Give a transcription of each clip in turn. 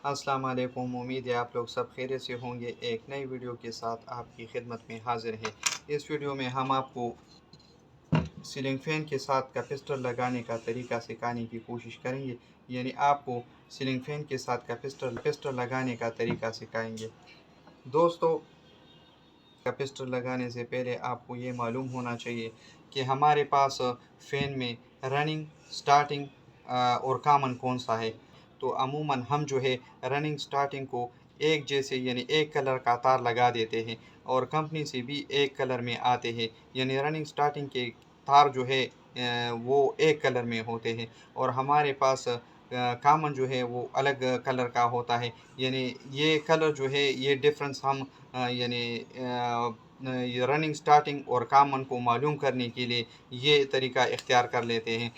अस्सलाम वालेकुम। उम्मीद है आप लोग सब खैरियत से होंगे। एक नई वीडियो के साथ आपकी खिदमत में हाजिर है। इस वीडियो में हम आपको सीलिंग फ़ैन के साथ कैपेसिटर लगाने का तरीका सिखाने की कोशिश करेंगे। यानी आपको सीलिंग फ़ैन के साथ कैपेसिटर लगाने का तरीका सिखाएंगे। दोस्तों, कैपेसिटर लगाने से पहले आपको ये मालूम होना चाहिए कि हमारे पास फ़ैन में रनिंग, स्टार्टिंग और कॉमन कौन सा है। तो अमूमन हम जो है रनिंग स्टार्टिंग को एक जैसे यानी एक कलर का तार लगा देते हैं और कंपनी से भी एक कलर में आते हैं। यानी रनिंग स्टार्टिंग के तार जो है वो एक कलर में होते हैं और हमारे पास कॉमन जो है वो अलग कलर का होता है। यानी ये कलर जो है ये डिफरेंस हम यानी ये रनिंग स्टार्टिंग और कॉमन को मालूम करने के लिए ये तरीका इख्तियार कर लेते हैं।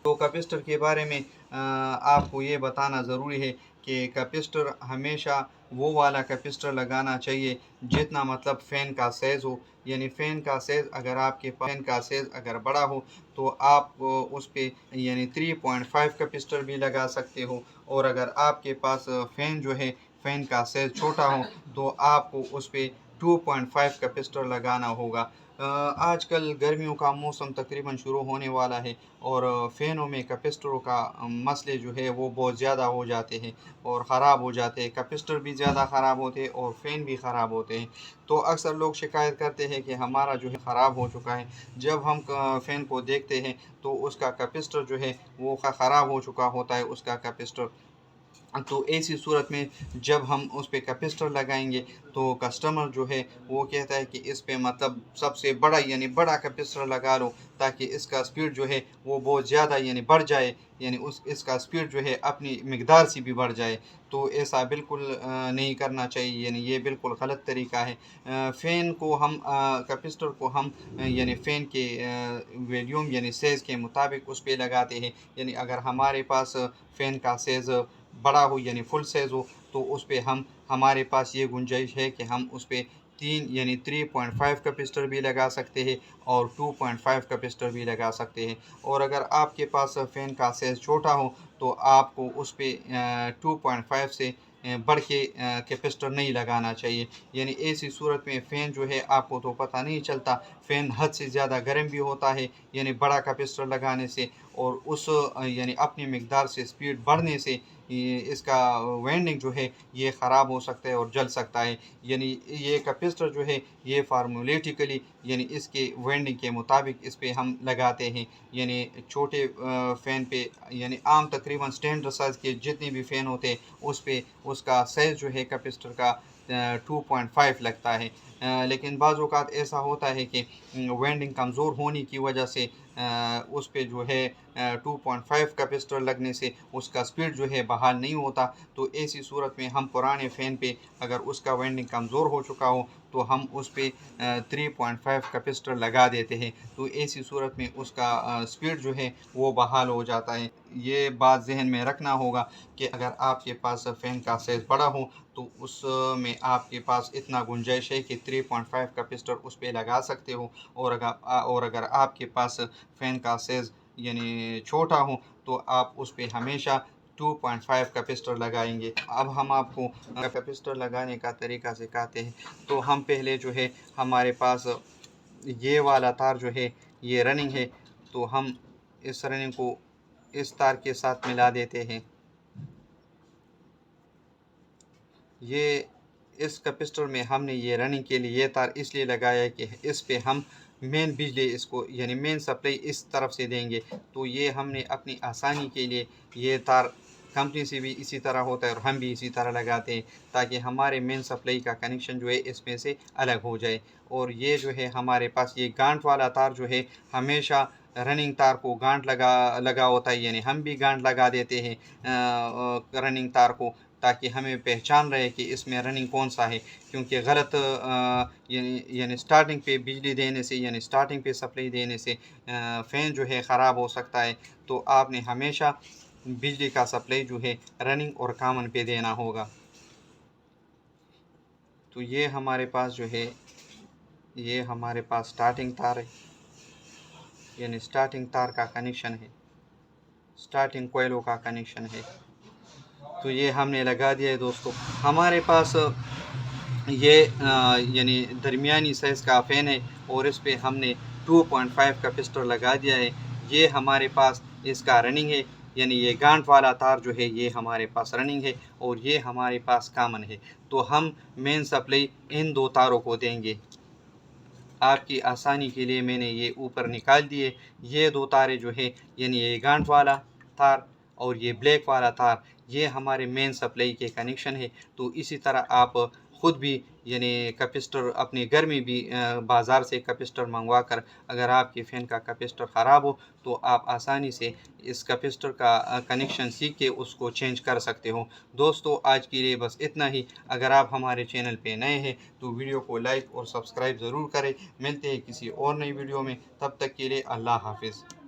तो कैपेसिटर के बारे में आपको ये बताना ज़रूरी है कि कैपेसिटर हमेशा वो वाला कैपेसिटर लगाना चाहिए जितना मतलब फ़ैन का साइज़ हो। यानी फ़ैन का साइज़ अगर आपके फ़ैन का साइज़ अगर बड़ा हो तो आप उस पे यानी 3.5 कैपेसिटर भी लगा सकते हो और अगर आपके पास फ़ैन जो है फ़ैन का साइज़ छोटा हो तो आपको उस पे 2.5 कैपेसिटर लगाना होगा। आजकल गर्मियों का मौसम तकरीबन शुरू होने वाला है और फ़ैनों में कैपेसिटरों का मसले जो है वो बहुत ज़्यादा हो जाते हैं और ख़राब हो जाते हैं। कैपेसिटर भी ज़्यादा ख़राब होते हैं और फ़ैन भी ख़राब होते हैं। तो अक्सर लोग शिकायत करते हैं कि हमारा जो है ख़राब हो चुका है। जब हम फ़ैन को देखते हैं तो उसका कैपेसिटर जो है वो ख़राब हो चुका होता है उसका कैपेसिटर। तो ऐसी सूरत में जब हम उस पे कैपेसिटर लगाएंगे तो कस्टमर जो है वो कहता है कि इस पे मतलब सबसे बड़ा यानी बड़ा कैपेसिटर लगा लो ताकि इसका स्पीड जो है वो बहुत ज़्यादा यानी बढ़ जाए। यानी उस इसका स्पीड जो है अपनी मिकदार से भी बढ़ जाए। तो ऐसा बिल्कुल नहीं करना चाहिए। यानी ये बिल्कुल ग़लत तरीका है। फ़ैन को हम कैपेसिटर को हम यानी फ़ैन के वॉल्यूम यानी साइज़ के मुताबिक उस पे लगाते हैं। यानी अगर हमारे पास फ़ैन का साइज़ बड़ा हो यानी फुल साइज़ हो तो उस पे हम हमारे पास ये गुंजाइश है कि हम उस पे 3 यानी 3.5 कैपेसिटर भी लगा सकते हैं और 2.5 कैपेसिटर भी लगा सकते हैं। और अगर आपके पास फ़ैन का साइज़ छोटा हो तो आपको उस पे 2.5 से बढ़ के कैपेसिटर नहीं लगाना चाहिए। यानी ऐसी सूरत में फ़ैन जो है आपको तो पता नहीं चलता, फ़ैन हद से ज़्यादा गर्म भी होता है यानी बड़ा कैपेसिटर लगाने से और उस यानी अपनी मिकदार से स्पीड बढ़ने से ये इसका वाइंडिंग जो है ये ख़राब हो सकता है और जल सकता है। यानी ये कैपेसिटर जो है ये फार्मूलेटिकली यानी इसके वाइंडिंग के मुताबिक इस पे हम लगाते हैं। यानी छोटे फ़ैन पे यानी आम तकरीबन स्टैंडर्ड साइज़ के जितने भी फ़ैन होते हैं उस पे उसका साइज़ जो है कैपेसिटर का 2.5 लगता है। लेकिन बाज़ औक़ात ऐसा होता है कि वाइंडिंग कमज़ोर होने की वजह से उस पे जो है 2.5 कैपेसिटर लगने से उसका स्पीड जो है बहाल नहीं होता। तो ऐसी सूरत में हम पुराने फ़ैन पे अगर उसका वाइंडिंग कमज़ोर हो चुका हो तो हम उस पे 3.5 कैपेसिटर लगा देते हैं। तो ऐसी सूरत में उसका स्पीड जो है वो बहाल हो जाता है। ये बात ज़हन में रखना होगा कि अगर आपके पास फ़ैन का साइज़ बड़ा हो तो उसमें आपके पास इतना गुंजाइश है कि 3.5 कैपेसिटर उस पे लगा सकते हो और अगर आपके पास फ़ैन का साइज़ यानी छोटा हो तो आप उस पे हमेशा 2.5 कैपेसिटर लगाएंगे। अब हम आपको कैपेसिटर लगाने का तरीका सिखाते हैं। तो हम पहले जो है हमारे पास ये वाला तार जो है ये रनिंग है तो हम इस रनिंग को इस तार के साथ मिला देते हैं। ये इस कैपेसिटर में हमने ये रनिंग के लिए ये तार इसलिए लगाया है कि इस पे हम मेन बिजली इसको यानी मेन सप्लाई इस तरफ से देंगे। तो ये हमने अपनी आसानी के लिए ये तार कंपनी से भी इसी तरह होता है और हम भी इसी तरह लगाते हैं ताकि हमारे मेन सप्लाई का कनेक्शन जो है इसमें से अलग हो जाए। और ये जो है हमारे पास ये गांठ वाला तार जो है हमेशा रनिंग तार को गांठ लगा होता है। यानी हम भी गांठ लगा देते हैं रनिंग तार को ताकि हमें पहचान रहे कि इसमें रनिंग कौन सा है। क्योंकि गलत यानी स्टार्टिंग पे बिजली देने से यानी स्टार्टिंग पे सप्लाई देने से फ़ैन जो है ख़राब हो सकता है। तो आपने हमेशा बिजली का सप्लाई जो है रनिंग और कॉमन पे देना होगा। तो ये हमारे पास जो है ये हमारे पास स्टार्टिंग तार है यानी स्टार्टिंग तार का कनेक्शन है, स्टार्टिंग कोयलों का कनेक्शन है। तो ये हमने लगा दिया है दोस्तों। हमारे पास ये यानी दरमियानी साइज़ का फ़ैन है और इस पे हमने 2.5 का पिस्टन लगा दिया है। ये हमारे पास इसका रनिंग है, यानी ये गांठ वाला तार जो है ये हमारे पास रनिंग है और ये हमारे पास कॉमन है। तो हम मेन सप्लाई इन 2 तारों को देंगे। आपकी आसानी के लिए मैंने ये ऊपर निकाल दिए। ये 2 तारे जो है यानी ये गांठ वाला तार और ये ब्लैक वाला तार, ये हमारे मेन सप्लाई के कनेक्शन है। तो इसी तरह आप ख़ुद भी यानी कैपेसिटर अपने घर में भी बाज़ार से कैपेसिटर मंगवा कर, अगर आपके फ़ैन का कैपेसिटर ख़राब हो तो आप आसानी से इस कैपेसिटर का कनेक्शन सीख के उसको चेंज कर सकते हो। दोस्तों आज के लिए बस इतना ही। अगर आप हमारे चैनल पे नए हैं तो वीडियो को लाइक और सब्सक्राइब ज़रूर करें। मिलते हैं किसी और नई वीडियो में, तब तक के लिए अल्लाह हाफ़िज़।